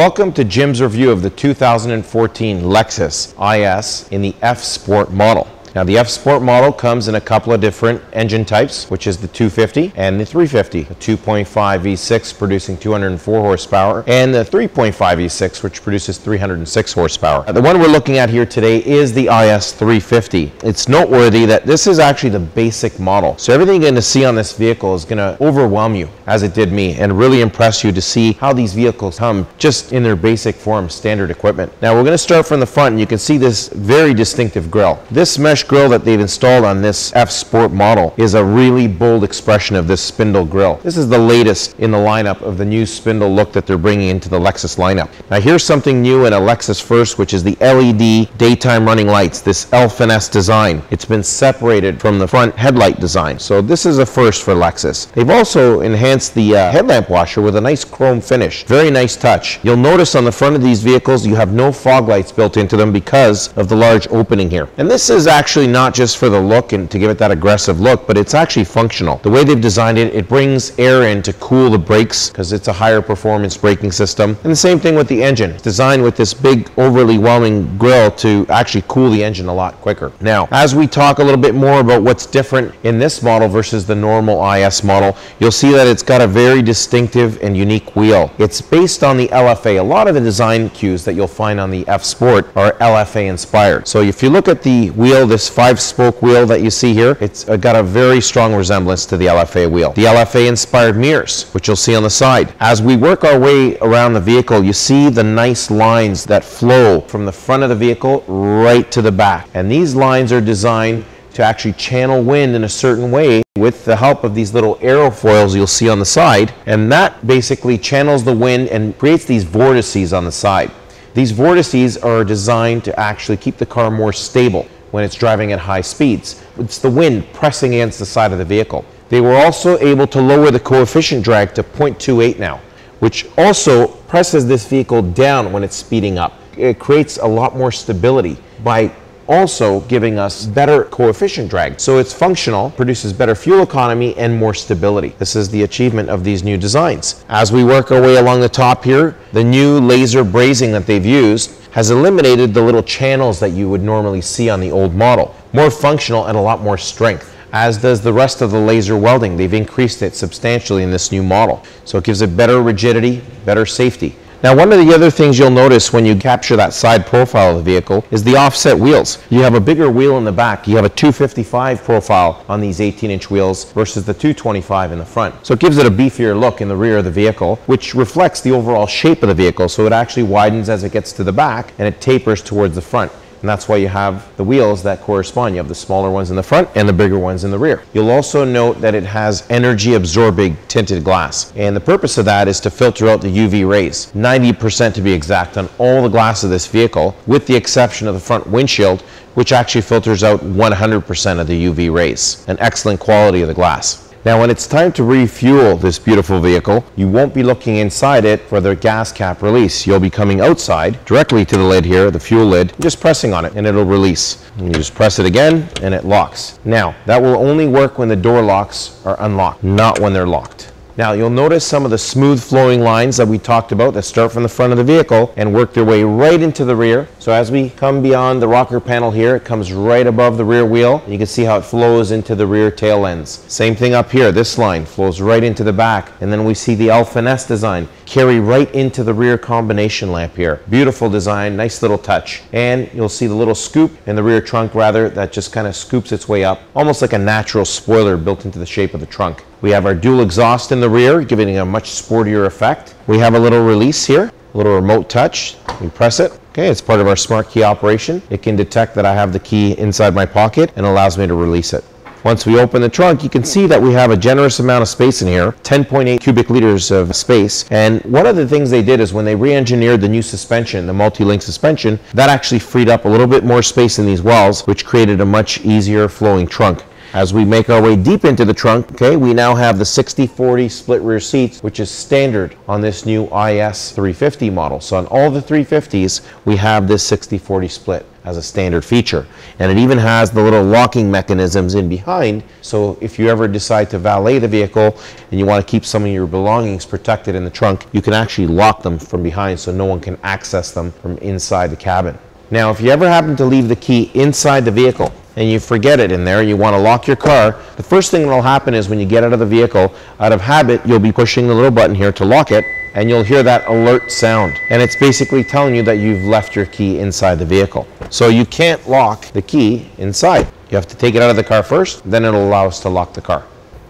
Welcome to Jim's review of the 2014 Lexus IS in the F Sport model. Now the F Sport model comes in a couple of different engine types, which is the 250 and the 350. The 2.5 V6 producing 204 horsepower and the 3.5 V6 which produces 306 horsepower. The one we're looking at here today is the IS 350. It's noteworthy that this is actually the basic model. So everything you're going to see on this vehicle is going to overwhelm you, as it did me, and really impress you to see how these vehicles come just in their basic form, standard equipment. Now we're going to start from the front, and you can see this very distinctive grille. This mesh grille that they've installed on this F Sport model is a really bold expression of this spindle grille. This is the latest in the lineup of the new spindle look that they're bringing into the Lexus lineup. Now here's something new in a Lexus first, which is the LED daytime running lights, this L finesse design. It's been separated from the front headlight design. So this is a first for Lexus. They've also enhanced the headlamp washer with a nice chrome finish. Very nice touch. You'll notice on the front of these vehicles you have no fog lights built into them because of the large opening here. And this is actually not just for the look and to give it that aggressive look, but it's actually functional. The way they've designed it, it brings air in to cool the brakes because it's a higher performance braking system. And the same thing with the engine. It's designed with this big overly whelming grille to actually cool the engine a lot quicker. Now, as we talk a little bit more about what's different in this model versus the normal IS model, you'll see that it's got a very distinctive and unique wheel. It's based on the LFA. A lot of the design cues that you'll find on the F Sport are LFA inspired. So if you look at the wheel, this 5-spoke wheel that you see here, it's got a very strong resemblance to the LFA wheel. The LFA inspired mirrors, which you'll see on the side. As we work our way around the vehicle, you see the nice lines that flow from the front of the vehicle right to the back. And these lines are designed to actually channel wind in a certain way with the help of these little aerofoils you'll see on the side. And that basically channels the wind and creates these vortices on the side. These vortices are designed to actually keep the car more stable when it's driving at high speeds. It's the wind pressing against the side of the vehicle. They were also able to lower the coefficient drag to 0.28 now, which also presses this vehicle down when it's speeding up. It creates a lot more stability by also giving us better coefficient drag. So it's functional, produces better fuel economy and more stability. This is the achievement of these new designs. As we work our way along the top here, the new laser brazing that they've used has eliminated the little channels that you would normally see on the old model. More functional and a lot more strength. As does the rest of the laser welding. They've increased it substantially in this new model. So it gives it better rigidity, better safety. Now, one of the other things you'll notice when you capture that side profile of the vehicle is the offset wheels. You have a bigger wheel in the back. You have a 255 profile on these 18-inch wheels versus the 225 in the front. So it gives it a beefier look in the rear of the vehicle, which reflects the overall shape of the vehicle. So it actually widens as it gets to the back and it tapers towards the front. And that's why you have the wheels that correspond. You have the smaller ones in the front and the bigger ones in the rear. You'll also note that it has energy absorbing tinted glass. And the purpose of that is to filter out the UV rays. 90% to be exact on all the glass of this vehicle, with the exception of the front windshield, which actually filters out 100% of the UV rays. An excellent quality of the glass. Now when it's time to refuel this beautiful vehicle, you won't be looking inside it for the gas cap release. You'll be coming outside directly to the lid here, the fuel lid, just pressing on it and it'll release. And you just press it again and it locks. Now that will only work when the door locks are unlocked, not when they're locked. Now you'll notice some of the smooth flowing lines that we talked about that start from the front of the vehicle and work their way right into the rear. So as we come beyond the rocker panel here, it comes right above the rear wheel. You can see how it flows into the rear tail ends. Same thing up here, this line flows right into the back. And then we see the L finesse design carry right into the rear combination lamp here. Beautiful design, nice little touch. And you'll see the little scoop in the rear trunk rather that just kind of scoops its way up, almost like a natural spoiler built into the shape of the trunk. We have our dual exhaust in the rear, giving it a much sportier effect. We have a little release here, a little remote touch. We press it. Okay, it's part of our smart key operation. It can detect that I have the key inside my pocket and allows me to release it. Once we open the trunk, you can see that we have a generous amount of space in here, 10.8 cubic liters of space. And one of the things they did is when they re-engineered the new suspension, the multi-link suspension, that actually freed up a little bit more space in these wells, which created a much easier flowing trunk. As we make our way deep into the trunk, okay, we now have the 60/40 split rear seats, which is standard on this new IS 350 model. So on all the 350s, we have this 60/40 split as a standard feature. And it even has the little locking mechanisms in behind, so if you ever decide to valet the vehicle and you want to keep some of your belongings protected in the trunk, you can actually lock them from behind so no one can access them from inside the cabin. Now, if you ever happen to leave the key inside the vehicle and you forget it in there, you want to lock your car, the first thing that will happen is when you get out of the vehicle, out of habit, you'll be pushing the little button here to lock it, and you'll hear that alert sound. And it's basically telling you that you've left your key inside the vehicle. So you can't lock the key inside. You have to take it out of the car first, then it'll allow us to lock the car.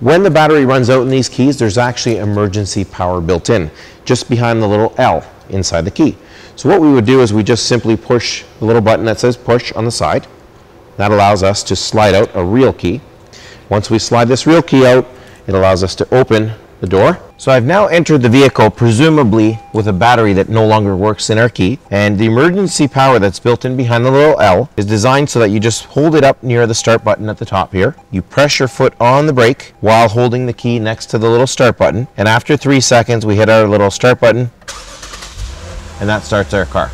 When the battery runs out in these keys, there's actually emergency power built in, just behind the little L inside the key. So what we would do is we just simply push the little button that says push on the side. That allows us to slide out a real key. Once we slide this real key out, it allows us to open the door. So I've now entered the vehicle, presumably with a battery that no longer works in our key, and the emergency power that's built in behind the little L is designed so that you just hold it up near the start button at the top here. You press your foot on the brake while holding the key next to the little start button, and after 3 seconds we hit our little start button, and that starts our car.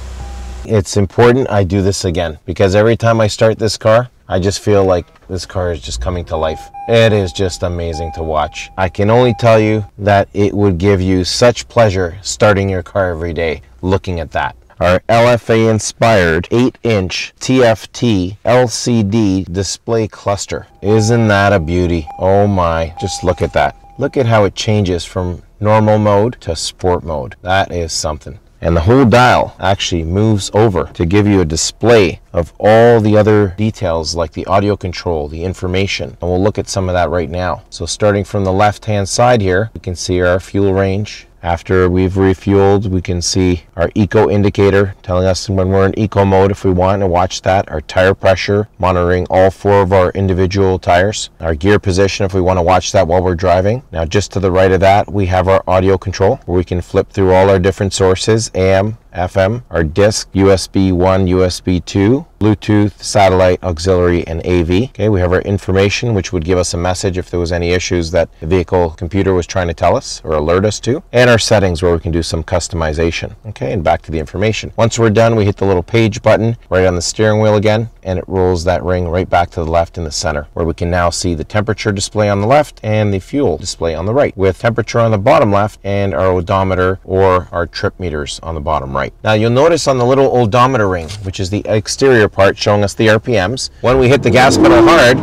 It's important I do this again, because every time I start this car, I just feel like this car is just coming to life. It is just amazing to watch. I can only tell you that it would give you such pleasure starting your car every day looking at that. Our LFA inspired 8-inch TFT LCD display cluster. Isn't that a beauty? Oh my, just look at that. Look at how it changes from normal mode to sport mode. That is something. And the whole dial actually moves over to give you a display of all the other details like the audio control, the information. And we'll look at some of that right now. So starting from the left-hand side here, we can see our fuel range. After we've refueled, we can see our eco indicator telling us when we're in eco mode if we want to watch that. Our tire pressure, monitoring all 4 of our individual tires. Our gear position if we want to watch that while we're driving. Now just to the right of that, we have our audio control where we can flip through all our different sources, AM, FM, our disc, USB 1, USB 2, Bluetooth, satellite, auxiliary, and AV. Okay, we have our information, which would give us a message if there was any issues that the vehicle computer was trying to tell us or alert us to. And our settings where we can do some customization. Okay, and back to the information. Once we're done, we hit the little page button right on the steering wheel again, and it rolls that ring right back to the left in the center, where we can now see the temperature display on the left and the fuel display on the right, with temperature on the bottom left and our odometer or our trip meters on the bottom right. Now you'll notice on the little odometer ring, which is the exterior part showing us the RPMs, when we hit the gas pedal hard,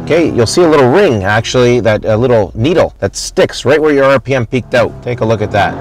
okay, you'll see a little ring actually, that a little needle that sticks right where your RPM peaked out. Take a look at that.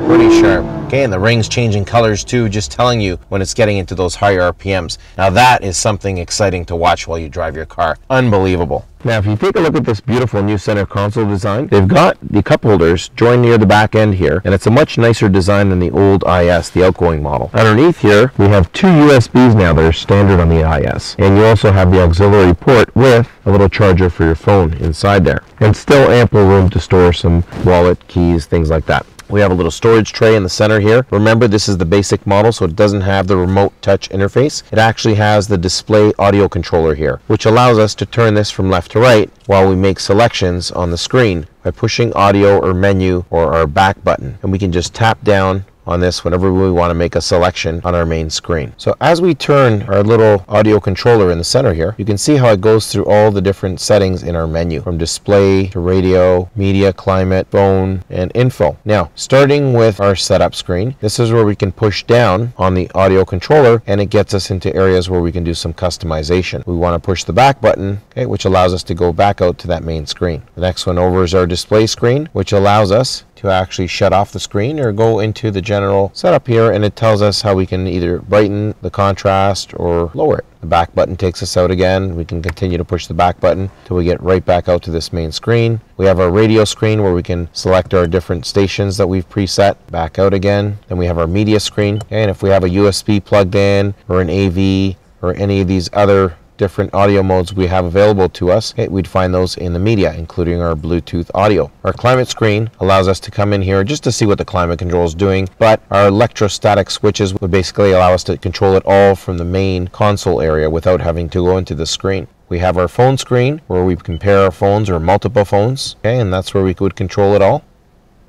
Pretty sharp. Okay, and the ring's changing colors too, just telling you when it's getting into those higher RPMs. Now that is something exciting to watch while you drive your car. Unbelievable. Now if you take a look at this beautiful new center console design, they've got the cup holders joined near the back end here, and it's a much nicer design than the old IS, the outgoing model. Underneath here, we have 2 USBs now that are standard on the IS, and you also have the auxiliary port with a little charger for your phone inside there, and still ample room to store some wallet, keys, things like that. We have a little storage tray in the center here. Remember, this is the basic model, so it doesn't have the remote touch interface. It actually has the display audio controller here, which allows us to turn this from left to right while we make selections on the screen by pushing audio or menu or our back button. And we can just tap down on this whenever we want to make a selection on our main screen. So as we turn our little audio controller in the center here, you can see how it goes through all the different settings in our menu, from display to radio, media, climate, phone, and info. Now, starting with our setup screen, this is where we can push down on the audio controller, and it gets us into areas where we can do some customization. We want to push the back button, okay, which allows us to go back out to that main screen. The next one over is our display screen, which allows us to actually shut off the screen or go into the general setup here, and it tells us how we can either brighten the contrast or lower it. The back button takes us out again. We can continue to push the back button till we get right back out to this main screen. We have our radio screen where we can select our different stations that we've preset. Back out again. Then we have our media screen. And if we have a USB plugged in or an AV or any of these other different audio modes we have available to us, okay, we'd find those in the media, including our Bluetooth audio. Our climate screen allows us to come in here just to see what the climate control is doing, but our electrostatic switches would basically allow us to control it all from the main console area without having to go into the screen. We have our phone screen where we compare our phones or multiple phones, okay, and that's where we would control it all.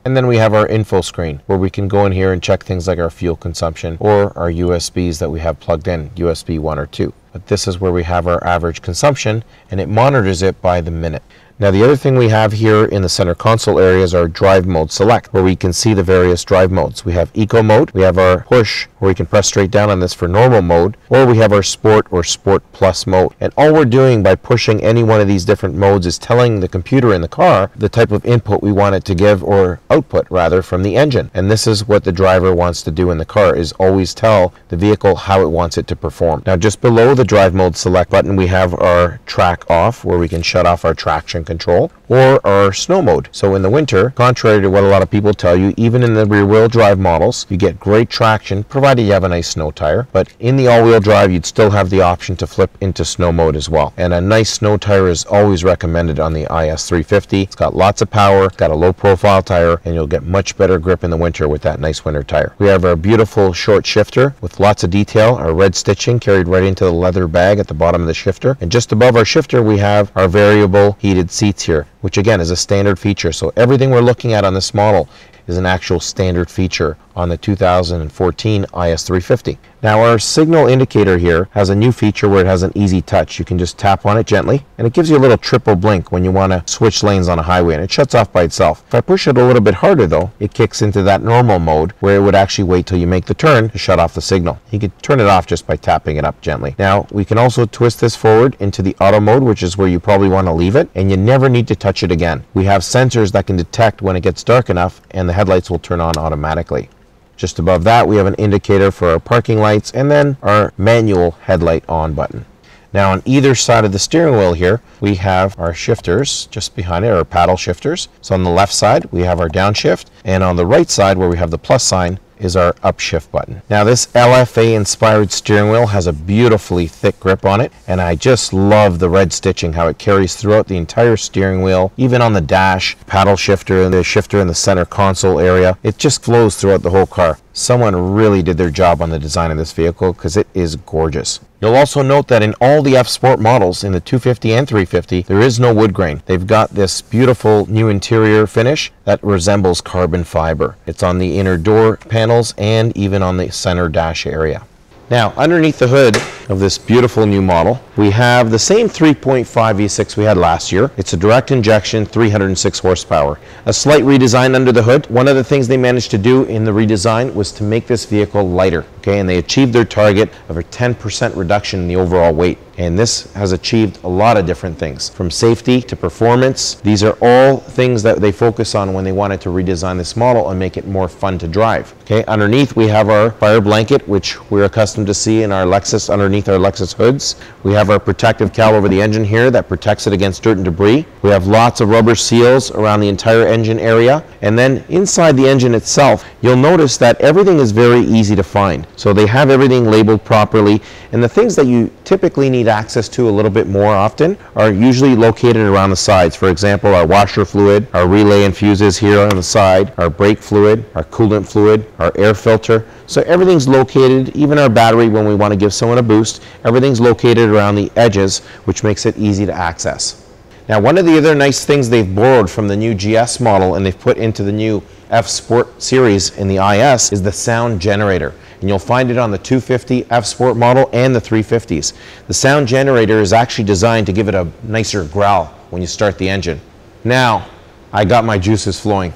And then we have our info screen where we can go in here and check things like our fuel consumption or our USBs that we have plugged in, USB 1 or 2. But this is where we have our average consumption, and it monitors it by the minute. Now the other thing we have here in the center console area is our drive mode select, where we can see the various drive modes. We have eco mode, we have our push, where we can press straight down on this for normal mode, or we have our sport or sport plus mode. And all we're doing by pushing any one of these different modes is telling the computer in the car the type of input we want it to give, or output rather, from the engine. And this is what the driver wants to do in the car, is always tell the vehicle how it wants it to perform. Now just below the drive mode select button we have our track off, where we can shut off our traction control, or our snow mode. So in the winter, contrary to what a lot of people tell you, even in the rear wheel drive models, you get great traction provided you have a nice snow tire, but in the all-wheel drive you'd still have the option to flip into snow mode as well. And a nice snow tire is always recommended on the IS350. It's got lots of power, it's got a low profile tire, and you'll get much better grip in the winter with that nice winter tire. We have our beautiful short shifter with lots of detail, our red stitching carried right into the leather bag at the bottom of the shifter, and just above our shifter we have our variable heated seats here, which again is a standard feature. So everything we're looking at on this model is an actual standard feature on the 2014 IS350. Now our signal indicator here has a new feature where it has an easy touch. You can just tap on it gently and it gives you a little triple blink when you want to switch lanes on a highway, and it shuts off by itself. If I push it a little bit harder though, it kicks into that normal mode where it would actually wait till you make the turn to shut off the signal. You could turn it off just by tapping it up gently. Now we can also twist this forward into the auto mode, which is where you probably want to leave it, and you never need to touch it again. We have sensors that can detect when it gets dark enough and the headlights will turn on automatically. Just above that we have an indicator for our parking lights and then our manual headlight on button. Now on either side of the steering wheel here we have our shifters just behind it, our paddle shifters. So on the left side we have our downshift, and on the right side where we have the plus sign is our upshift button. Now this LFA inspired steering wheel has a beautifully thick grip on it, and I just love the red stitching, how it carries throughout the entire steering wheel, even on the dash, paddle shifter, and the shifter in the center console area. It just flows throughout the whole car. Someone really did their job on the design of this vehicle because it is gorgeous. You'll also note that in all the F Sport models, in the 250 and 350, there is no wood grain. They've got this beautiful new interior finish that resembles carbon fiber. It's on the inner door panels and even on the center dash area. Now, underneath the hood of this beautiful new model, we have the same 3.5 V6 we had last year. It's a direct injection, 306 horsepower. A slight redesign under the hood. One of the things they managed to do in the redesign was to make this vehicle lighter, okay? And they achieved their target of a 10% reduction in the overall weight. And this has achieved a lot of different things, from safety to performance. These are all things that they focus on when they wanted to redesign this model and make it more fun to drive. Okay, underneath we have our fire blanket, which we're accustomed to see in our Lexus, underneath our Lexus hoods. We have our protective cowl over the engine here that protects it against dirt and debris. We have lots of rubber seals around the entire engine area. And then inside the engine itself, you'll notice that everything is very easy to find. So they have everything labeled properly, and the things that you typically need access to a little bit more often are usually located around the sides. For example, our washer fluid, our relay and fuses here on the side, our brake fluid, our coolant fluid, our air filter. So everything's located, even our battery when we want to give someone a boost, everything's located around the edges, which makes it easy to access. Now, one of the other nice things they've borrowed from the new GS model and they've put into the new F Sport series in the IS is the sound generator. And you'll find it on the 250 F Sport model and the 350s. The sound generator is actually designed to give it a nicer growl when you start the engine. Now, I got my juices flowing.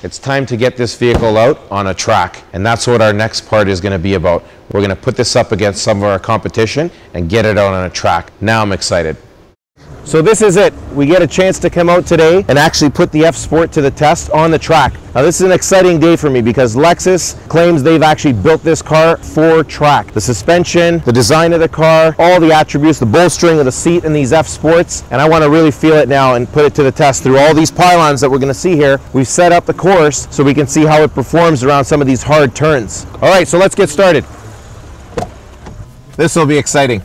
It's time to get this vehicle out on a track, and that's what our next part is going to be about. We're going to put this up against some of our competition and get it out on a track. Now I'm excited. So this is it. We get a chance to come out today and actually put the F Sport to the test on the track. Now this is an exciting day for me because Lexus claims they've actually built this car for track. The suspension, the design of the car, all the attributes, the bolstering of the seat in these F Sports, and I want to really feel it now and put it to the test through all these pylons that we're going to see here. We've set up the course so we can see how it performs around some of these hard turns. All right, so let's get started. This will be exciting.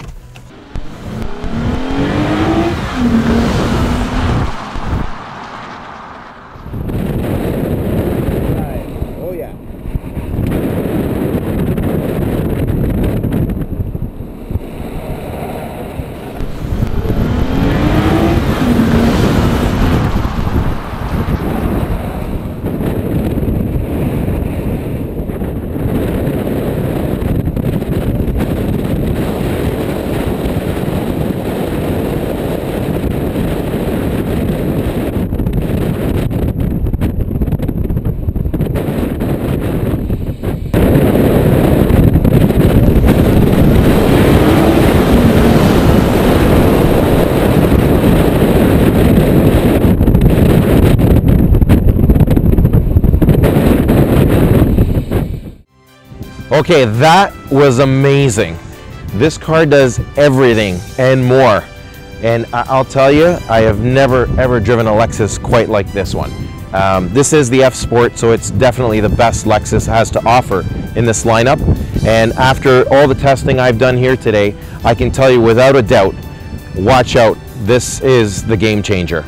Okay, that was amazing. This car does everything and more. And I'll tell you, I have never ever driven a Lexus quite like this one. This is the F Sport, so it's definitely the best Lexus has to offer in this lineup. And after all the testing I've done here today, I can tell you without a doubt, watch out, this is the game changer.